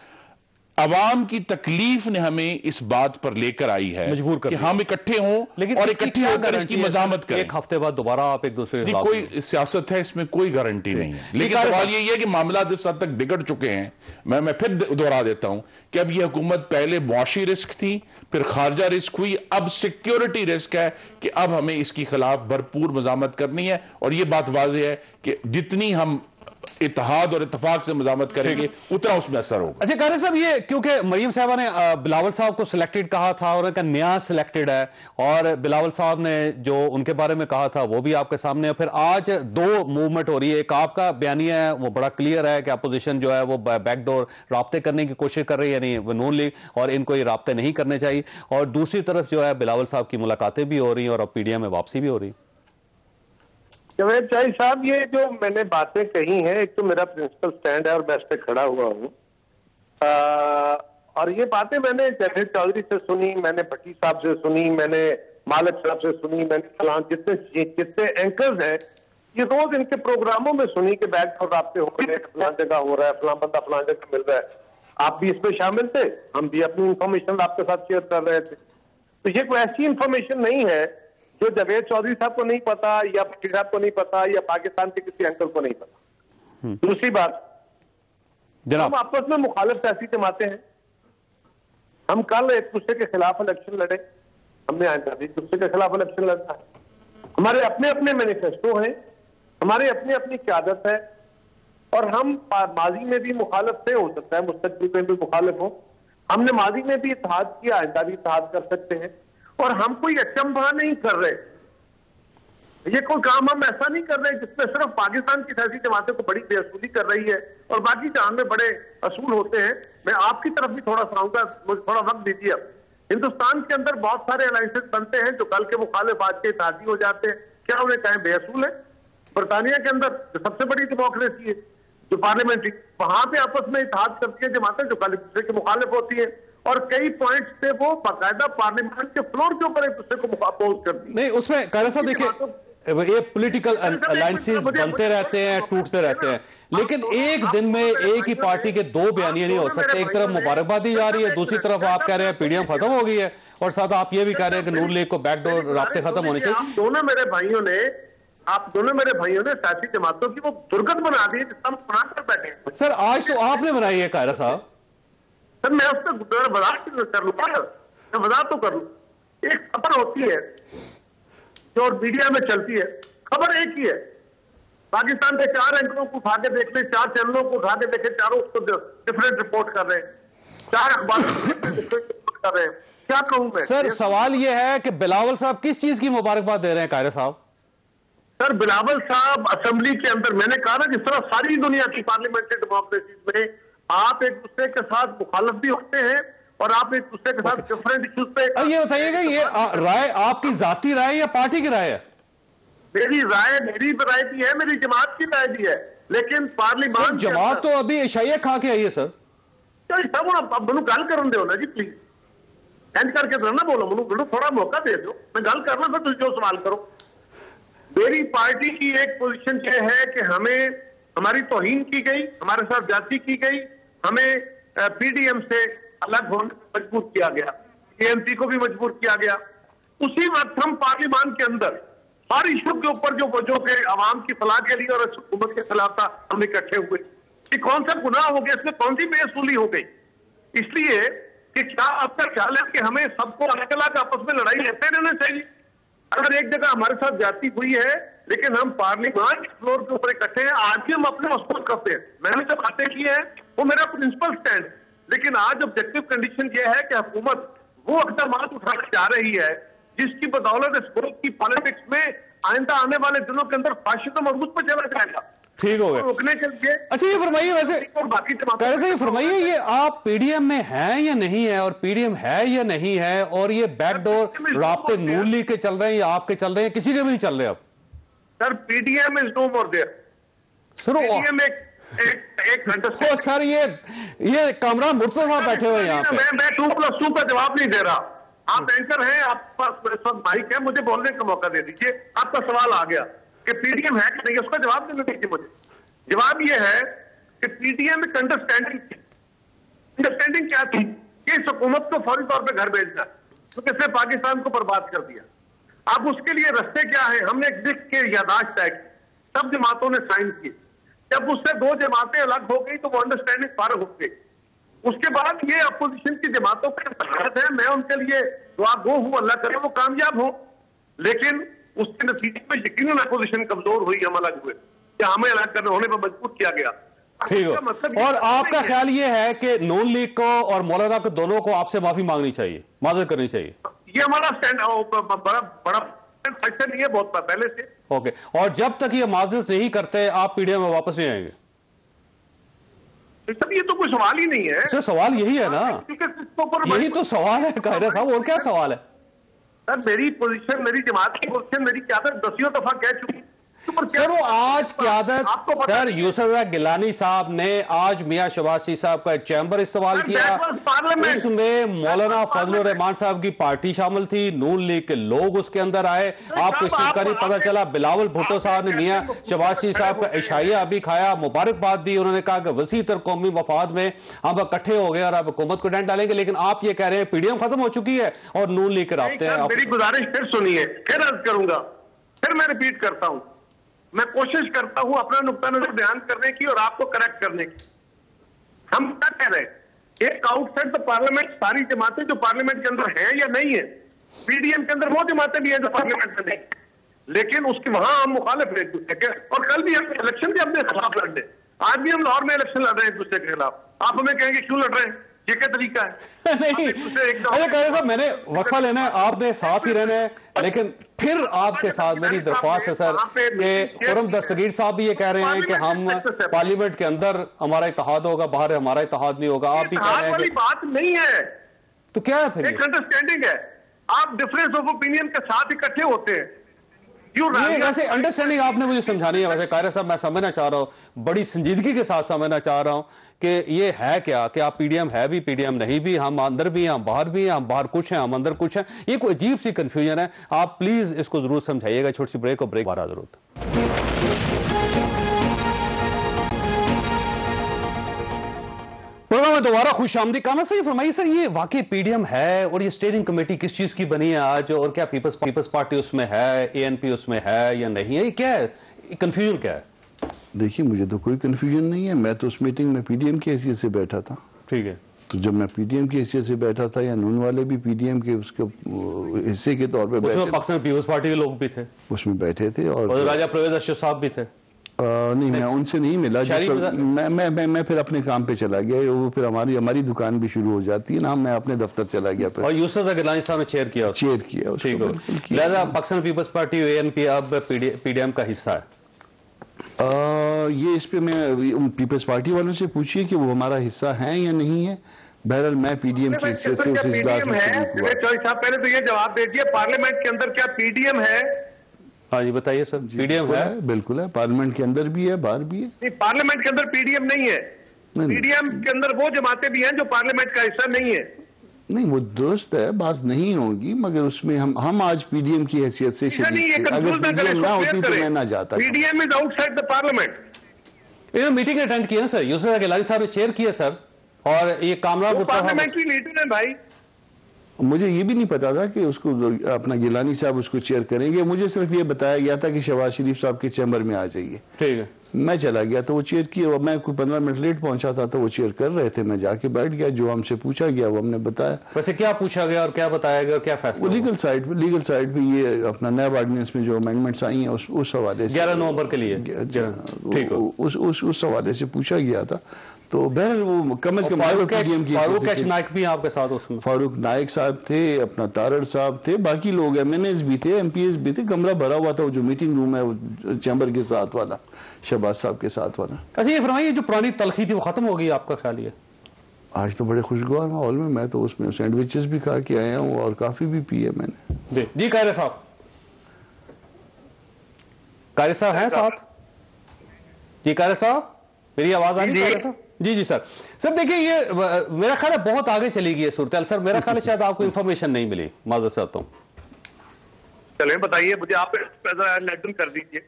अवाम की तकलीफ ने हमें इस बात पर लेकर आई है मजबूर कर कि हम इकट्ठे हों, लेकिन और इकट्ठे होकर इसकी मजामत करें। एक हफ्ते बाद दोबारा आप एक दूसरे नहीं, कोई सियासत है, इसमें कोई गारंटी नहीं है। लेकिन सवाल ये है कि मामला इस हद तक बिगड़ चुके हैं। मैं फिर दोहरा देता हूं कि अब यह हुकूमत पहले मुआशी रिस्क थी, फिर खारजा रिस्क हुई, अब सिक्योरिटी रिस्क है कि अब हमें इसके खिलाफ भरपूर मजामत करनी है। और यह बात वाज़ेह है कि जितनी हम इत्तेहाद और इत्तेफाक से मजामत करेंगे उतना उसमें असर होगा। अच्छा कारे साहब, ये क्योंकि मरियम साहबा ने बिलावल साहब को सिलेक्टेड कहा था और उनका नया सिलेक्टेड है, और बिलावल साहब ने जो उनके बारे में कहा था वो भी आपके सामने है। फिर आज दो मूवमेंट हो रही है, एक आपका बयानिया है वो बड़ा क्लियर है कि अपोजिशन जो है वो बैकडोर राब्ते करने की कोशिश कर रही है, यानी नून लीग, और इनको ये राब्ते नहीं करने चाहिए, और दूसरी तरफ जो है बिलावल साहब की मुलाकातें भी हो रही हैं और अब पीडीएम में वापसी भी हो रही है। जवेद चाई साहब, ये जो मैंने बातें कही हैं, एक तो मेरा प्रिंसिपल स्टैंड है और मैं इस पे खड़ा हुआ हूँ, और ये बातें मैंने जावेद चौधरी से सुनी, मैंने भट्टी साहब से सुनी, मैंने मालिक साहब से सुनी, मैंने फलान जितने एंकर्स हैं ये रोज इनके प्रोग्रामों में सुनी कि बैकडोर राब्ते हो रहे हैं, फलान जगह हो रहा है, फलान बंदा फलान जगह मिल रहा है। आप भी इसमें शामिल थे, हम भी अपनी इंफॉर्मेशन आपके साथ शेयर कर रहे थे। तो ये कोई ऐसी इंफॉर्मेशन नहीं है जो जावेद चौधरी साहब को नहीं पता या भट्टी साहब को नहीं पता या पाकिस्तान के किसी एंकर को नहीं पता। दूसरी बात, हम आपस में मुखालिफ सियासी जमातें हैं। हम कल एक दूसरे के खिलाफ इलेक्शन लड़े, हमने आइंदा भी एक दूसरे के खिलाफ इलेक्शन लड़ना है। हमारे अपने अपने मैनिफेस्टो हैं, हमारी अपनी अपनी क़यादत है, और हम माजी में भी मुखालिफ थे, हो सकता है मुस्तकबिल में भी मुखालिफ हो। हमने माजी में भी इत्तेहाद किया, आइंदा भी इत्तेहाद कर सकते हैं, और हम कोई अचंभा नहीं कर रहे। ये कोई काम हम ऐसा नहीं कर रहे जिसमें सिर्फ पाकिस्तान की सियासी जमातें को बड़ी बेअसूली कर रही है और बाकी जहां में बड़े असूल होते हैं। मैं आपकी तरफ भी थोड़ा सा आऊंगा, मुझे थोड़ा वक्त दीजिए। अब हिंदुस्तान के अंदर बहुत सारे अलायंसेस बनते हैं जो कल के मुखालिफ आज के इत्तेहादी हो जाते हैं। क्या उन्हें कहें बेअसूल है? बरतानिया के अंदर सबसे बड़ी डेमोक्रेसी है जो पार्लियामेंट्री, वहां पे आपस में इत्तेहाद करती है जमातें जो कल एक दूसरे के मुखालिफ होती है, और कई पॉइंट्स पे वो बाकायदा पार्लियामेंट के फ्लोर के ऊपर एक दूसरे को अपोज करती है। नहीं, उसमें कायरा साहब देखिए, ये पॉलिटिकल अलायंसेस बनते रहते हैं, टूटते रहते हैं, लेकिन एक दिन में एक ही पार्टी के दो बयानियां नहीं हो सकते। एक तरफ मुबारकबाद दी जा रही है, दूसरी तरफ आप कह रहे हैं पीडीएम खत्म हो गई है, और साथ आप ये भी कह रहे हैं कि नून लीग को बैकडोर राब्ते खत्म होने चाहिए। आप दोनों मेरे भाइयों ने सियासी जमातों की वो दुर्गत बना दी जिसका हम बना कर बैठे। सर आज तो आपने बनाई है कायरा साहब। सर मैं उसका वजाहत कर लूँ, मैं वजाहत तो कर लूँ। एक खबर होती है जो मीडिया में चलती है खबर एक ही है। पाकिस्तान के 4 एंकरों को उठा के देख ले, 4 चैनलों को उठा के देखे, चारों उसको डिफरेंट रिपोर्ट कर रहे हैं, 4 अखबार रिपोर्ट कर रहे हैं। क्या कहूं मैं सर? सवाल यह है कि बिलावल साहब किस चीज की मुबारकबाद दे रहे हैं कायरा साहब? सर बिलावल साहब असेंबली के अंदर, मैंने कहा ना, जिस तरह सारी दुनिया की पार्लियामेंट्री डेमोक्रेसी में आप एक दूसरे के साथ मुखालफ भी होते हैं और आप एक दूसरे के साथ डिफरेंट इश्यूज पे। अब ये बताइएगा, ये राय आपकी जाती राय या पार्टी की राय है? मेरी राय भी है, मेरी जमात की राय भी है, लेकिन पार्लियामेंट जमात तो अभी इशाइया खा के आई है सर। सब मनु गल कर दो ना जी, प्लीज एंड करके तो ना बोलो, मनु थोड़ा मौका दे दो, मैं गल करना, फिर तुम जो सवाल करो। मेरी पार्टी की एक पोजीशन यह है कि हमें हमारी तौहीन की गई, हमारे साथ जाति की गई, हमें पीडीएम से अलग होने मजबूर किया गया, एएनपी को भी मजबूर किया गया। उसी वक्त हम पार्लियामान के अंदर हर इशू के ऊपर जो के आवाम की फलाह के लिए और हुकूमत के खिलाफ था, हम इकट्ठे हुए। कि कौन सा गुनाह हो गया, इसमें कौन सी बेअसूली हो गई? इसलिए कि क्या आपका ख्याल है कि हमें सबको अलग अलग आपस में लड़ाई लेते रहना चाहिए? अगर एक जगह हमारे साथ जाति हुई है, लेकिन हम पार्लियामान के फ्लोर के ऊपर इकट्ठे हैं, आज भी हम अपने मसरूर करते हैं। मैंने जो बातें की है वो मेरा प्रिंसिपल स्टैंड, लेकिन आज ऑब्जेक्टिव कंडीशन यह है कि हुकूमत वो इक़दाम उठाने जा रही है जिसकी बदौलत इस मुल्क की पॉलिटिक्स में आइंदा आने वाले दिनों के अंदर फाशिज्म और पर चला जाएगा। ठीक हो गया रोकने के लिए। अच्छा ये फरमाइए, वैसे बाकी कैसे ये फरमाइए, ये आप पीडीएम में हैं या नहीं है, और पीडीएम है या नहीं है, और ये बैकडोर राब्ते नून लीग के चल रहे हैं या आपके चल रहे हैं, किसी के भी नहीं चल रहे अब? Sir PDM is no more there. Sir PDM एक घंटा सर, ये कामरान मुर्तजा साहब बैठे हुए हैं यहाँ पे। मैं 2+2 का जवाब नहीं दे रहा। आप एंकर हैं, आपके पास माइक है, मुझे बोलने का मौका दे दीजिए। आपका सवाल आ गया कि पीडीएम है कि नहीं, उसका जवाब देने दीजिए मुझे। जवाब यह है कि पीडीएम एक अंडरस्टैंडिंग क्या थी कि इस हुकूमत को फौरी तौर पे घर भेजना, तो किसने पाकिस्तान को बर्बाद कर दिया। अब उसके लिए रास्ते क्या है? हमने एक लिख के यादाश्त तय की, सब जमातों ने साइन किए। जब उससे 2 जमातें अलग हो गई तो वो अंडरस्टैंडिंग फारग हो गई। उसके बाद ये अपोजिशन की जमातों का भारत है, मैं उनके लिए दुआ गो हूं, अल्लाह करे वो कामयाब हो, लेकिन उसके नतीजे में यकीनन अपोजिशन कमजोर हुई, हम अलग हुए, या हमें अलग करने होने पर मजबूर किया गया। ठीक है, मतलब और आपका ख्याल ये है कि नून लीग को और मौलाना को दोनों को आपसे माफी मांगनी चाहिए, माजरत करनी चाहिए? ये हमारा स्टैंड बड़ा फैक्टर नहीं है, बहुत पहले से। ओके, और जब तक ये माजरत नहीं करते आप पीडीएम में वापस नहीं आएंगे? ये तो कोई सवाल ही नहीं है। सर सवाल यही है ना, यही तो सवाल है कायरा साहब, और क्या सवाल है? सर मेरी पोजीशन, मेरी जमात की पोजीशन, मेरी क्यादत 10 दफा कह चुकी। सर वो आज क्यादत, सर यूसुफ गिलानी साहब ने आज मियां शबासी साहब का चैम्बर इस्तेमाल किया, उसमें मौलाना फजलुर रहमान साहब की पार्टी शामिल थी, नून लीग के लोग उसके अंदर आए। आपको इस चीज का नहीं पता चला? बिलावल भुट्टो साहब ने मियां शबासी साहब का इशाइया भी खाया, मुबारकबाद दी, उन्होंने कहा कि वसी तर कौमी मफाद में हम इकट्ठे हो गए और अब हुकूमत को डेंट डालेंगे। लेकिन आप ये कह रहे हैं पीडीएम खत्म हो चुकी है और नून लीग के राब्ते हैं। मेरी गुजारिश फिर सुनिए, फिर अर्ज करूंगा, फिर मैं रिपीट करता हूं, मैं कोशिश करता हूं अपना नुक्ता नजर बयान करने की और आपको करेक्ट करने की। हम क्या कह रहे हैं? एक आउटसाइड द पार्लियामेंट सारी जमातें जो पार्लियामेंट के अंदर हैं या नहीं है, पीडीएम के अंदर वो जमातें भी हैं जो पार्लियामेंट में नहीं, लेकिन उसके वहां हम मुखालिफ हैं एक दूसरे के, और कल भी हम इलेक्शन भी अपने खिलाफ लड़ रहे, आज भी हम लाहौर में इलेक्शन लड़ रहे हैं एक दूसरे के खिलाफ। आप हमें कहेंगे क्यों लड़ रहे हैं, ये क्या तरीका है? नहीं, अरे कह साहब मैंने वक्फा लेना है, आपने साथ ही रहना है, लेकिन फिर आपके साथ मेरी दरख्वास्त है सर कि खुरम दस्तगीर साहब भी ये कह रहे हैं कि हम पार्लियामेंट के अंदर हमारा इत्तेहाद होगा, बाहर हमारा इत्तेहाद नहीं होगा। आप भी कह रहे हैं कि बात नहीं है, तो क्या है फिर? एक अंडरस्टैंडिंग है, आप डिफरेंस ऑफ ओपिनियन के साथ इकट्ठे होते हैं। वैसे अंडरस्टैंडिंग आपने मुझे समझानी है। वैसे कायरा साहब मैं समझना चाह रहा हूं, बड़ी संजीदगी के साथ समझना चाह रहा हूं कि ये है क्या कि आप पीडीएम है भी, पीडीएम नहीं भी, हम अंदर भी हैं, हम बाहर भी हैं, हम बाहर कुछ हैं, हम अंदर कुछ हैं। ये कोई अजीब सी कंफ्यूजन है, आप प्लीज इसको जरूर समझाइएगा। छोटी सी ब्रेक और ब्रेक बाहर जरूरत। प्रोग्राम में दोबारा खुश आमदी। कामरान सर फरमाइए सर, ये वाकई पीडीएम है और ये स्टेयरिंग कमेटी किस चीज की बनी है आज, और क्या पीपल्स पार्टी उसमें है, एएनपी उसमें है या नहीं है, क्या है कंफ्यूजन क्या है? देखिए मुझे तो कोई कंफ्यूजन नहीं है, मैं तो उस मीटिंग में पीडीएम की हैसियत से बैठा था। ठीक है, तो जब मैं पीडीएम की हैसियत से बैठा था, या नून वाले भी पीडीएम के उसके हिस्से के तौर पे बैठे, उसमें पाकिस्तान पीपल्स पार्टी के लोग भी थे, उसमें बैठे थे, और राजा परवेज अशरफ साहब भी थे। नहीं, मैं उनसे नहीं मिला। मैं फिर अपने काम पे चला गया, वो फिर हमारी दुकान भी शुरू हो जाती है ना, मैं अपने दफ्तर चला गया। फिर और यूसुफ गिलानी साहब ने चेयर किया ठीक है। लिहाजा पाकिस्तान पीपल्स पार्टी एएनपी अब पीडीएम का हिस्सा है। ये इस पे मैं पीपल्स पार्टी वालों से पूछिए कि वो हमारा हिस्सा है या नहीं है। बहरहाल मैं पीडीएम की हैसियत से उस इजलास में शरीक हुआ। साहब पहले तो ये जवाब दे दीजिए, पार्लियामेंट के अंदर क्या पीडीएम है? हाँ जी बताइए सर। पीडीएम है, बिल्कुल है, पार्लियामेंट के अंदर भी है, बाहर भी है। नहीं, पार्लियामेंट के अंदर पीडीएम नहीं है। पीडीएम के अंदर वो जमातें भी हैं जो पार्लियामेंट का हिस्सा नहीं है। नहीं, वो दुरुस्त है, बात नहीं होगी, मगर उसमें हम आज पीडीएम की हैसियत से शरीक, अगर पीडीएम ना होती तो मैं ना जाता। PDM is outside the parliament. इन्होंने मीटिंग अटेंड किया ना सर, यूसुफ गिलानी साहब ने चेयर किया सर, और ये कामरान पार्लियामेंट्री लीडर है भाई। मुझे ये भी नहीं पता था कि उसको अपना गिलानी साहब उसको चेयर करेंगे, मुझे सिर्फ ये बताया गया था कि शहबाज शरीफ साहब के चैम्बर में आ जाइए। ठीक है, मैं चला गया तो वो चेयर किए, और मैं कोई 15 मिनट लेट पहुंचा था तो वो चेयर कर रहे थे, मैं जाके बैठ गया, जो हमसे पूछा गया वो हमने बताया। वैसे क्या पूछा गया और क्या बताया गया और क्या फैसला? लीगल साइड पे ये अपना नया ऑर्डिनेंस में जो अमेंडमेंट्स आई हैं उस हवाले से 11 नवंबर के लिए ठीक है, उस हवाले से पूछा गया था। तो बहरहाल वो कम से कम फारूक नाइक भी आपके साथ उसमें, फारूक नाइक साहब थे, अपना तारड़ साहब थे, बाकी लोग एमएनएस भी थे, एमपीएस भी थे, कमरा भरा हुआ था, वो जो मीटिंग रूम है वो चैम्बर के साथ वाला, शहबाज साहब के साथ वाला। अच्छा ये फरमाइए, जो पुरानी तलखी थी वो खत्म हो गई, आपका ख्याल ये? आज तो बड़े खुशगवार माहौल में, मैं तो उसमें सैंडविचेस भी खा के आया हूँ और काफी भी पी है मैंने। जी कायरे साहब, कायरे साहब हैं साथ? जी कायरे साहब, मेरी आवाज आ रही है? जी सर। सर देखिए, ये मेरा ख्याल है बहुत आगे चली गई है सूरत सर, मेरा ख्याल है शायद आपको इन्फॉर्मेशन नहीं मिली, माजरत से आता हूं। चलिए बताइए मुझे, आप कर दीजिए।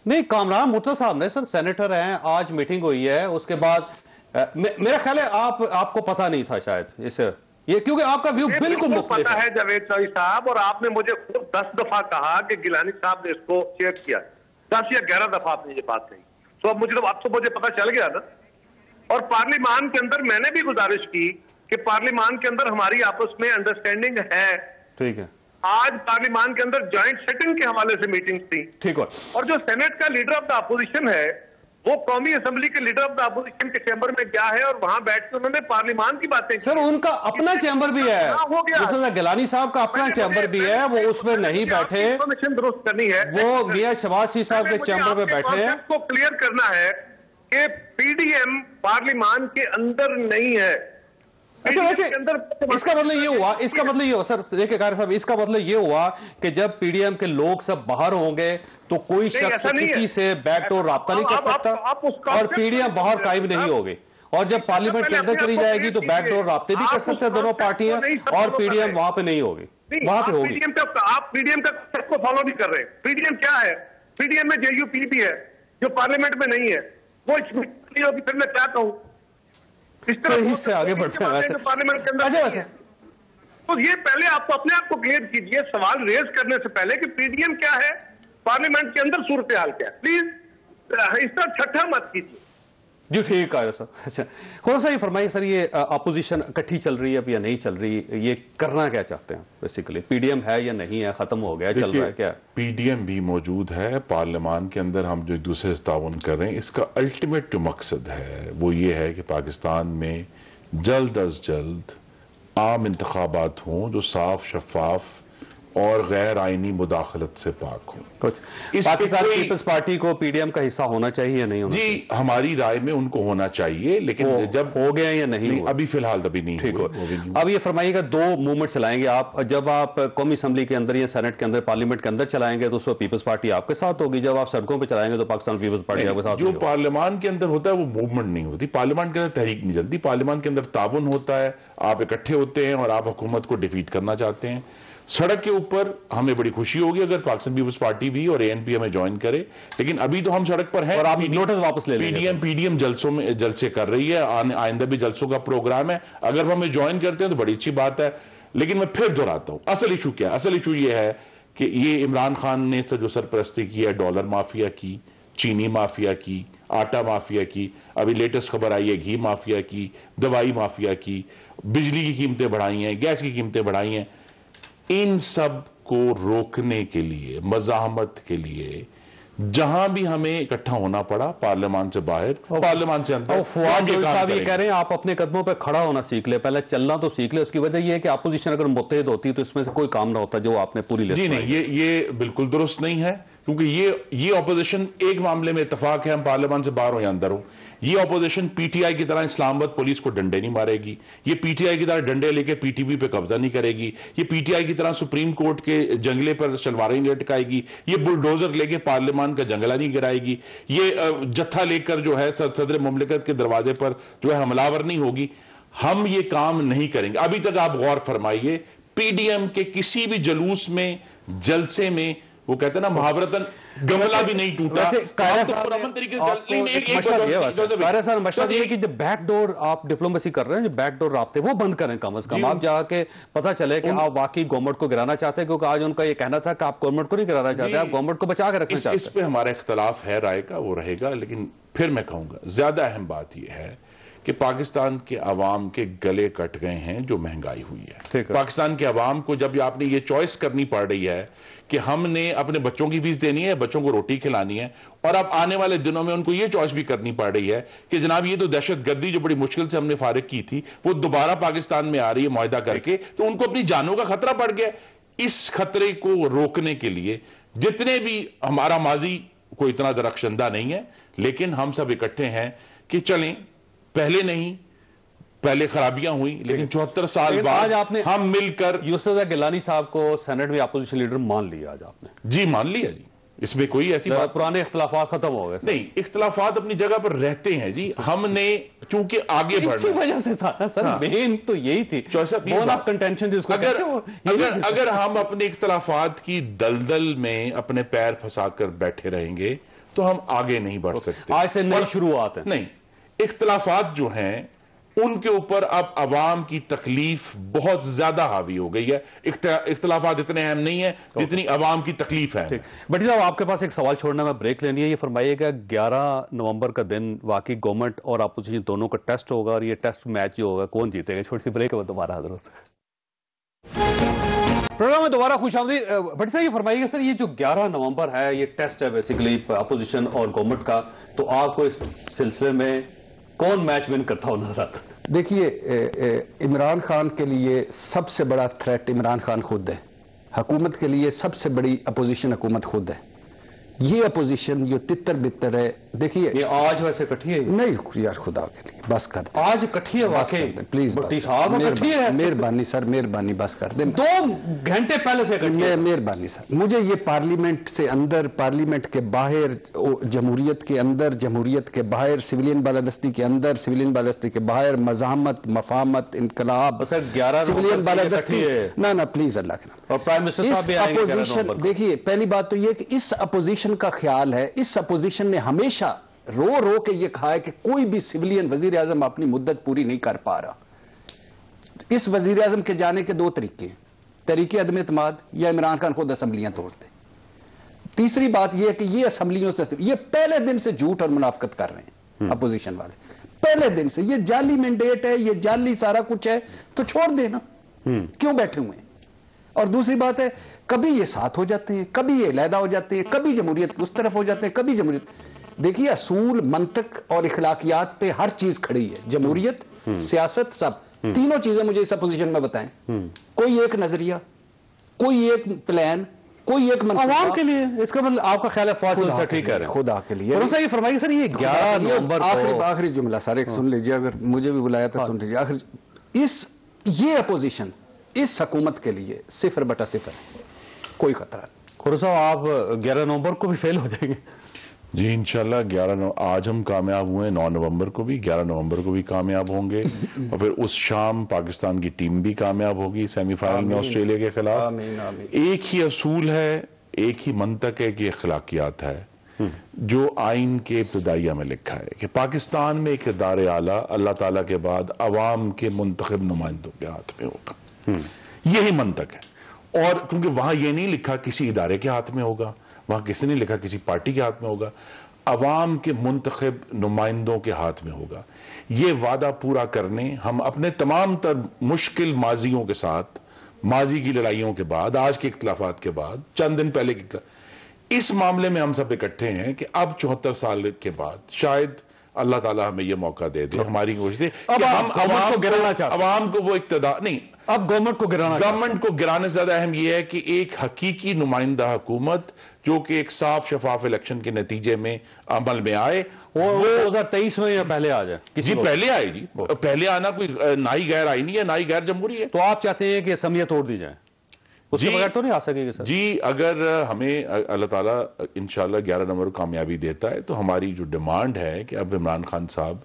नहीं, कामरान मुर्तजा साहब ने सर, सेनेटर हैं, आज मीटिंग हुई है, उसके बाद मेरा ख्याल है आपको पता नहीं था शायद इस ये, क्योंकि आपका व्यू बिल्कुल मुख्तलिफ है जावेद साहब, और आपने मुझे 10 दफा कहा कि गिलानी साहब ने इसको चेक किया, 10 या 11 दफा आपने ये बात कही, तो अब मुझे पता चल गया ना। और पार्लियामान के अंदर मैंने भी गुजारिश की कि पार्लियामान के अंदर हमारी आपस में अंडरस्टैंडिंग है। ठीक है, आज पार्लियामान के अंदर जॉइंट सेटिंग के हवाले से मीटिंग थी। ठीक है, और जो सेनेट का लीडर ऑफ द अपोजिशन है वो कौमी असेंबली के लीडर ऑफ द अपोजिशन के चैम्बर में गया है और वहां बैठ के उन्होंने पार्लियामान की बातें की। सर उनका अपना चैम्बर भी है, जैसे गिलानी साहब का अपना चैम्बर भी है, वो उसमें नहीं बैठे, इन्फॉर्मेशन दुरुस्त करनी है, वो मियां शहबाज शरीफ साहब के चैम्बर में बैठे हैं। को क्लियर करना है कि पीडीएम पार्लियामान के अंदर नहीं है। अच्छा, वैसे इसका मतलब ये हुआ, सर देखिए कार साहब, इसका मतलब ये हुआ कि जब पीडीएम के लोग सब बाहर होंगे तो कोई शख्स किसी से बैकडोर राब्ता नहीं कर सकता, और पीडीएम बाहर कायम नहीं होगी, और जब पार्लियामेंट के अंदर चली जाएगी तो बैकडोर राब्ते भी कर सकते हैं दोनों पार्टियां, और पीडीएम वहां पे नहीं होगी, वहां पे होगी। आप पीडीएम का को फॉलो नहीं कर रहे। पीडीएम क्या है? पीडीएम में जेयूपी भी है जो पार्लियामेंट में नहीं है, वो नहीं होगी, फिर मैं क्या कहूं? इस तरह से आगे बढ़ते हैं वैसे पार्लियामेंट के अंदर। वैसे तो ये पहले आपको अपने आप को क्लियर कीजिए, सवाल रेज करने से पहले कि पीडीएम क्या है, पार्लियामेंट के अंदर सूरत हाल क्या है। प्लीज इस तरह ठट्ठा मत कीजिए। जी ठीक है सर। अच्छा कौन सा ये फरमाइए सर, ये अपोजिशन इकट्ठी चल रही है अब या नहीं चल रही, ये करना क्या चाहते हैं बेसिकली? पीडीएम है या नहीं है, खत्म हो गया, चल रहा है क्या? पीडीएम भी मौजूद है पार्लियामान के अंदर, हम जो एक दूसरे से ताउन कर रहे हैं, इसका अल्टीमेट जो मकसद है वो ये है कि पाकिस्तान में जल्द अज जल्द आम इंतखाबात हों जो साफ शफाफ और गैर आईनी मुदाखलत से पाक हो। पाकिस्तान पीपल्स पार्टी को पीडीएम का हिस्सा होना चाहिए या नहीं होना चाहिए? जी हमारी राय में उनको होना चाहिए, लेकिन जब हो गया या नहीं, अभी फिलहाल तभी नहीं। ठीक हो। अब ये फरमाइएगा, दो मूवमेंट चलाएंगे आप, जब आप कौमी असेंबली के अंदर या सेनेट के अंदर, पार्लियामेंट के अंदर चलाएंगे तो उसमें पीपल्स पार्टी आपके साथ होगी, जब आप सड़कों पर चलाएंगे तो पाकिस्तान पीपल्स पार्टी आपके साथ। जो पार्लियामान के अंदर होता है वो मूवमेंट नहीं होती, पार्लियामान के अंदर तहरीक नहीं चलती, पार्लियामान के अंदर ताउन होता है, आप इकट्ठे होते हैं और आप हुकूमत को डिफीट करना चाहते हैं। सड़क के ऊपर हमें बड़ी खुशी होगी अगर पाकिस्तान पीपल्स पार्टी भी और एएनपी हमें ज्वाइन करे, लेकिन अभी तो हम सड़क पर हैं और आप नोटिस वापस ले लेंगे। पीडीएम जलसे कर रही है, आइंदा भी जलसों का प्रोग्राम है, अगर वो हमें ज्वाइन करते हैं तो बड़ी अच्छी बात है। लेकिन मैं फिर दोहराता हूं, असल इशू क्या है? असल इशू ये है कि ये इमरान खान ने जो सरपरस्ती की है डॉलर माफिया की, चीनी माफिया की, आटा माफिया की, अभी लेटेस्ट खबर आई है घी माफिया की, दवाई माफिया की, बिजली की कीमतें बढ़ाई हैं, गैस की कीमतें बढ़ाई हैं। इन सब को रोकने के लिए, मज़ाहमत के लिए जहां भी हमें इकट्ठा होना पड़ा, पार्लियामान से बाहर, पार्लियामान से अंदर, फवाद साहब ये कह रहे हैं आप अपने कदमों पे खड़ा होना सीख ले, पहले चलना तो सीख ले। उसकी वजह ये है कि अपोजिशन अगर मुत्तहिद होती तो इसमें से कोई काम ना होता जो आपने पूरी लिस्ट। जी नहीं, ये बिल्कुल दुरुस्त नहीं है, क्योंकि ये ऑपोजिशन एक मामले में इत्तेफाक है, हम पार्लियामान से बाहर हो या अंदर हो। ये ऑपोजिशन पीटीआई की तरह इस्लामाबाद पुलिस को डंडे नहीं मारेगी, ये पीटीआई की तरह डंडे लेके पीटीवी पे कब्जा नहीं करेगी, ये पीटीआई की तरह सुप्रीम कोर्ट के जंगले पर शलवारें नहीं लटकाएगी, ये बुलडोजर लेके पार्लियामान का जंगला नहीं गिराएगी, ये जत्था लेकर जो है सदर मुमलिकत के दरवाजे पर जो है हमलावर नहीं होगी। हम ये काम नहीं करेंगे। अभी तक आप गौर फरमाइए, पीडीएम के किसी भी जुलूस में, जलसे में, वो कहते हैं ना महावरतन गमला भी नहीं टूटा। जो बैकडोर आप डिप्लोमेसी कर रहे हैं, जो बैकडोर राब्ते वो बंद करें कम से कम। आप जाके पता चले कि आप वाकई गवर्नमेंट को गिराना चाहते हैं, क्योंकि आज उनका ये कहना था कि आप गवर्नमेंट को नहीं गिराना चाहते, आप गवर्नमेंट को बचा के रखना चाहते हैं। इस पे हमारा इख्तलाफ है राय का, वो रहेगा। लेकिन फिर मैं कहूंगा ज्यादा अहम बात यह है कि पाकिस्तान के अवाम के गले कट गए हैं जो महंगाई हुई है। पाकिस्तान के अवाम को जब आपने ये चॉइस करनी पड़ रही है कि हमने अपने बच्चों की फीस देनी है, बच्चों को रोटी खिलानी है, और अब आने वाले दिनों में उनको ये चॉइस भी करनी पड़ रही है कि जनाब ये तो दहशतगर्दी जो बड़ी मुश्किल से हमने फारिग की थी, वो दोबारा पाकिस्तान में आ रही है मुआहिदा करके, तो उनको अपनी जानों का खतरा पड़ गया। इस खतरे को रोकने के लिए जितने भी, हमारा माजी कोई इतना दरख्शंदा नहीं है, लेकिन हम सब इकट्ठे हैं कि चलें, पहले नहीं, पहले खराबियां हुई, लेकिन 74 साल बाद आपने हम मिलकर यूसुफ गिलानी साहब को सेनेट में अपोजिशन लीडर मान लिया। आज आपने जी मान लिया जी, इसमें कोई ऐसी बात, पुराने इख्तलाफात खत्म हो गए। नहीं, इख्तलाफात अपनी जगह पर रहते हैं जी, हमने चूंकि आगे बढ़ना, इसी वजह से था ना सर, मेन तो यही थी बोन ऑफ कंटेंशन जिसको अगर हम अपने इख्तलाफात की दलदल में अपने पैर फंसाकर बैठे रहेंगे तो हम आगे नहीं बढ़ सकते। आज से नई शुरुआत है। नहीं, इख्तलाफात जो हैं उनके ऊपर अब अवाम की तकलीफ बहुत ज्यादा हावी हो गई है। इख्तलाफात इतने अहम नहीं है जितनी अवाम की तकलीफ है। भट्टी साहब, आपके पास एक सवाल छोड़ना, मैं ब्रेक लेनी है। ये फरमाइएगा 11 नवंबर का दिन वाकई गवर्नमेंट और अपोजिशन दोनों का टेस्ट होगा, और ये टेस्ट मैच जो होगा कौन जीतेगा? छोटी सी ब्रेक है, दोबारा हाजिर होता है। प्रोग्राम में दोबारा खुशामदीद। भट्टी साहब, ये फरमाइएगा सर, ये जो 11 नवंबर है ये टेस्ट है बेसिकली अपोजिशन और गवर्नमेंट का, तो आपको इस सिलसिले में कौन मैच विन करता हो नजर आता? देखिए, इमरान खान के लिए सबसे बड़ा थ्रेट इमरान खान खुद है। हुकूमत के लिए सबसे बड़ी अपोजिशन हुकूमत खुद है। ये अपोजिशन जो तितर बितर है, देखिए ये आज वैसे इकट्ठी है नहीं यार, खुदा के लिए बस कर दे। आज इकट्ठी है वाकई, प्लीज मेहरबानी सर, मेहरबानी बस कर दे। 2 घंटे पहले से मेहरबानी सर, मुझे ये पार्लियामेंट से अंदर, पार्लियामेंट के बाहर, जमहूरियत के अंदर, जमहूरियत के बाहर, सिविलियन बालादस्ती के अंदर, सिविलियन बालादस्ती के बाहर, मज़ाहमत, मफाहमत, इनकलाब, सिविलियन बालादस्ती, ना प्लीज अल्लाह के नाम। और प्राइम मिनिस्टर साहब भी आएंगे। अपोजिशन, देखिए पहली बात तो ये कि इस अपोजिशन का ख्याल है, इस अपोजिशन ने हमेशा रो रो के ये कहा है कि कोई भी सिविलियन वजीर आजम अपनी मुद्दत पूरी नहीं कर पा रहा। इस वजीर आजम के जाने के 2 तरीके, तरीके अदम एतमाद या इमरान खान खुद असम्बलियां तोड़ दे। तीसरी बात यह है कि ये असम्बलियों से, ये पहले दिन से झूठ और मुनाफकत कर रहे हैं अपोजिशन वाले, पहले दिन से। ये जाली मैंडेट है, ये जाली सारा कुछ है, तो छोड़ देना, क्यों बैठे हुए हैं? और दूसरी बात है, कभी ये साथ हो जाते हैं, कभी ये अलहदा हो जाते हैं, कभी जमहूरियत उस तरफ हो जाते हैं, कभी जमहूरियत। देखिए, असूल, मंतक और इखलाकियात पे हर चीज खड़ी है, जमहूरियत, सियासत, सब तीनों चीजें मुझे इस अपोजिशन में बताएं। कोई एक नजरिया, कोई एक प्लान, कोई एक आवाम के लिए, इसका मतलब आपका ख्याल है फौज ठीक है, खुदा के लिए। ये फरमाइए सर, ये 11 नवंबर आखिरी जुमला सर एक सुन लीजिए, अगर मुझे भी बुलाया था सुन लीजिए आखिर। ये अपोजिशन इस हुकूमत के लिए 0/0 कोई खतरा नहीं। खुर्र साहब, आप 11 नवंबर को भी फेल हो जाएंगे जी इंशाल्लाह। आज हम कामयाब हुए, 9 नवंबर को भी, 11 नवंबर को भी कामयाब होंगे, और फिर उस शाम पाकिस्तान की टीम भी कामयाब होगी सेमीफाइनल में ऑस्ट्रेलिया के खिलाफ। एक ही असूल है, एक ही मंतक है कि अखलाकियात है, जो आइन के इब्तिदाइया में लिखा है कि पाकिस्तान में एक इदारे आला अल्लाह ताला के बाद अवाम के मुंतखब नुमाइंदों के हाथ में होगा। यही मंतक है। और क्योंकि वहां यह नहीं लिखा किसी इदारे के हाथ में होगा, वहां किसी ने लिखा किसी पार्टी के हाथ में होगा। अवाम के मुंतखब नुमाइंदों के हाथ में होगा। ये वादा पूरा करने हम अपने तमाम तर मुश्किल माजियों के साथ, माजी की लड़ाइयों के बाद, आज के इख्तिलाफात के बाद, चंद दिन पहले के इस मामले में हम सब इकट्ठे हैं कि अब 74 साल के बाद शायद अल्लाह ताला हमें यह मौका दे दे। हमारी कोशिश थी कि हम अवाम को गिराना चाहते, अवाम को वो इक्तदार नहीं, अब गवर्नमेंट को गिराने से ज्यादा अहम यह है कि एक हकीकी नुमाइंदा हुकूमत जो कि एक साफ शफाफ इलेक्शन के नतीजे में अमल में आए, वो 2023 में या पहले आ जाए। जी पहले आए जी, पहले आना कोई ना ही गैर आईनी है ना ही गैर जमहूरी है। तो आप चाहते हैं कि असम्बलियां तोड़ दी जाए, उसके बगैर तो नहीं आ सकेगी सर? जी अगर हमें अल्लाह ताला इंशाल्लाह 11 नवंबर को कामयाबी देता है तो हमारी जो डिमांड है कि अब इमरान खान साहब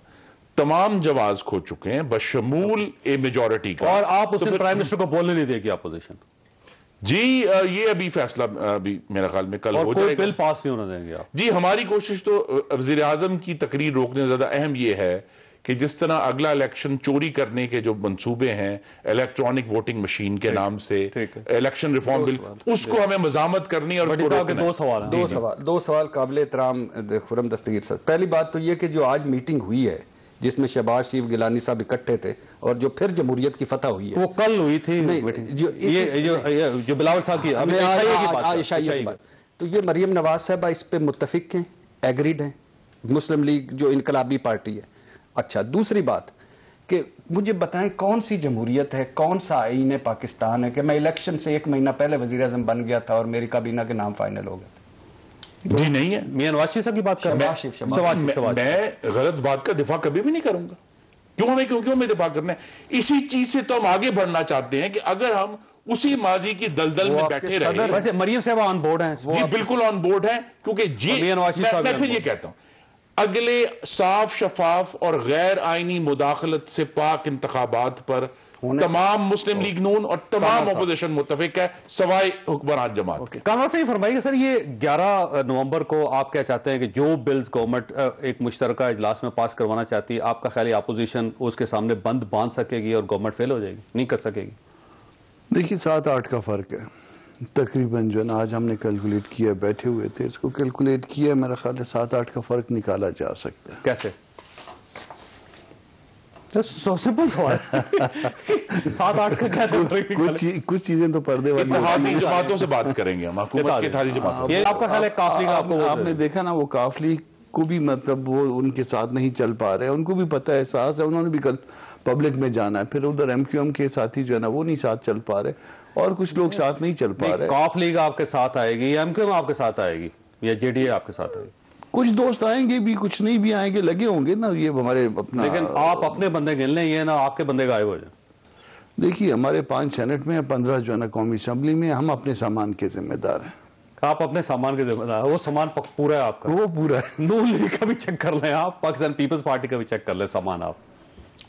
तमाम जवाब खो चुके हैं बशमूल ए मेजॉरिटी का, और आप उस प्राइम मिनिस्टर को बोलने नहीं देगी अपोजिशन? जी ये अभी फैसला अभी मेरा ख्याल में कल हो जाएगा। बिल पास नहीं होने देंगे आप? जी हमारी कोशिश तो वजीर आजम की तकरीर रोकने से ज्यादा अहम यह है कि जिस तरह अगला इलेक्शन चोरी करने के जो मंसूबे हैं इलेक्ट्रॉनिक वोटिंग मशीन के नाम से, इलेक्शन रिफॉर्म बिल, उसको हमें मजामत करनी है। और दो सवाल काबिल एहतराम खुर्रम दस्तगीर सर। पहली बात तो ये कि जो आज मीटिंग हुई है जिसमें शहबाज शरीफ गिलानी साहब इकट्ठे थे और जो फिर जमहूरियत की फतह हुई है, वो कल हुई थी। जो बिलावल साहब की बात, तो ये मरियम नवाज साहब इस पे मुत्तफिक हैं, एग्रीड हैं, मुस्लिम लीग जो इनकलाबी पार्टी है। अच्छा, दूसरी बात कि मुझे बताएं कौन सी जमहूरियत है, कौन सा आईन पाकिस्तान है कि मैं इलेक्शन से 1 महीना पहले वजीर आजम बन गया था और मेरी काबीना के नाम फाइनल हो गए? जी नहीं है, मियां नवाज शरीफ साहब की बात कर रहे हैं। मैं गलत बात का दिफा कभी भी नहीं करूंगा। क्यों हमें दिफा करना है? इसी चीज से तो हम आगे बढ़ना चाहते हैं कि अगर हम उसी माजी की दलदल में बैठे रहे। वैसे मरियम साहब ऑन बोर्ड हैं? जी बिल्कुल ऑन बोर्ड हैं, क्योंकि जी मैं फिर ये कहता हूं अगले साफ शफाफ और गैर आईनी मुदाखलत से पाक इंतखाबात पर तमाम मुस्लिम लीग नून और तमाम अपोजिशन मुत्तफिक है सवाए हुक्मरान जमात। कानून से ही फरमाइए सर, ये 11 नवंबर को आप क्या चाहते हैं कि जो बिल्स गवर्नमेंट एक मुश्तरका इजलास में पास करवाना चाहती है, आपका ख्याल है अपोजिशन उसके सामने बंद बांध सकेगी और गवर्नमेंट फेल हो जाएगी, नहीं कर सकेगी? देखिए 7-8 का फर्क है तकरीबन, जो ना आज हमने कैलकुलेट किया, बैठे हुए थे इसको कैलकुलेट किया, मेरा ख्याल है 7-8 का फर्क निकाला जा सकता है। कैसे? सिंपल सवाल 7-8 का क्या? कुछ चीजें तो पर्दे वाली इत्तेहादी जमातों से बात करेंगे हम, हुकूमत के इत्तेहादी जमातों। ये आपका ख्याल है काफली का? आपने देखा ना वो काफली को भी मतलब वो उनके साथ नहीं चल पा रहे, उनको भी पता है, एहसास है, उन्होंने भी कल पब्लिक में जाना है। फिर उधर एमक्यूएम के साथी जो है ना वो नहीं साथ चल पा रहे और कुछ लोग साथ नहीं चल पा रहे। काफ लीग आपके साथ आएगी या एमक्यूएम आपके साथ आएगी या जेडीए आपके साथ आएगी? कुछ दोस्त आएंगे भी, कुछ नहीं भी आएंगे, लगे होंगे ना ये हमारे अपना। लेकिन आप अपने बंदे गिन लें, ये ना आपके बंदे गायब हो जाए। देखिए हमारे 5 सेनेट में 15 जो है ना कौमी असम्बली में, हम अपने सामान के जिम्मेदार हैं। आप अपने सामान के जिम्मेदार, वो सामान पूरा है आपका? वो पूरा है। नून लीग का भी चेक कर लें आप, पाकिस्तान पीपल्स पार्टी का भी चेक कर लें सामान आप।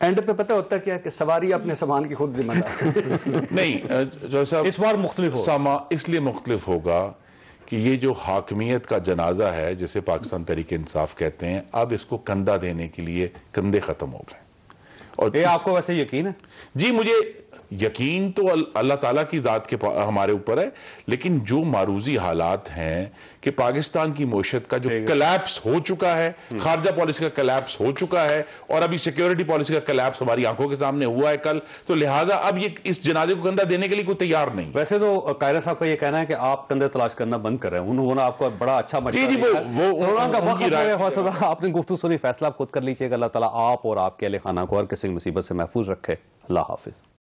एंड पे पता होता क्या है कि सवारी अपने सामान की खुद जिम्मेदार नहीं जो साहब इस बार मुख्तलिफ होगा, इसलिए मुख्तलिफ होगा कि ये जो हाकमियत का जनाजा है जिसे पाकिस्तान तहरीक इंसाफ कहते हैं, अब इसको कंधा देने के लिए कंधे खत्म हो गए। और ये आपको वैसे यकीन है? जी मुझे यकीन तो अल्लाह ताला की जात के हमारे ऊपर है, लेकिन जो मारूजी हालात हैं कि पाकिस्तान की मईशत का जो कलैप्स हो चुका है, खारजा पॉलिसी का कलैप्स हो चुका है और अभी सिक्योरिटी पॉलिसी का कलैप्स हमारी आंखों के सामने हुआ है कल, तो लिहाजा अब ये इस जनाजे को कंधा देने के लिए कोई तैयार नहीं। वैसे तो कायरा साहब का ये कहना है कि आप कंधे तलाश करना बंद कर रहे हैं, उन्होंने आपको बड़ा अच्छा आपने गुफ्तगू सुनी, फैसला आप खुद कर लीजिएगा। अल्लाह ताला आप और आपके अहले खाना को हर किसी मुसीबत से महफूज रखे। अल्लाह हाफिज।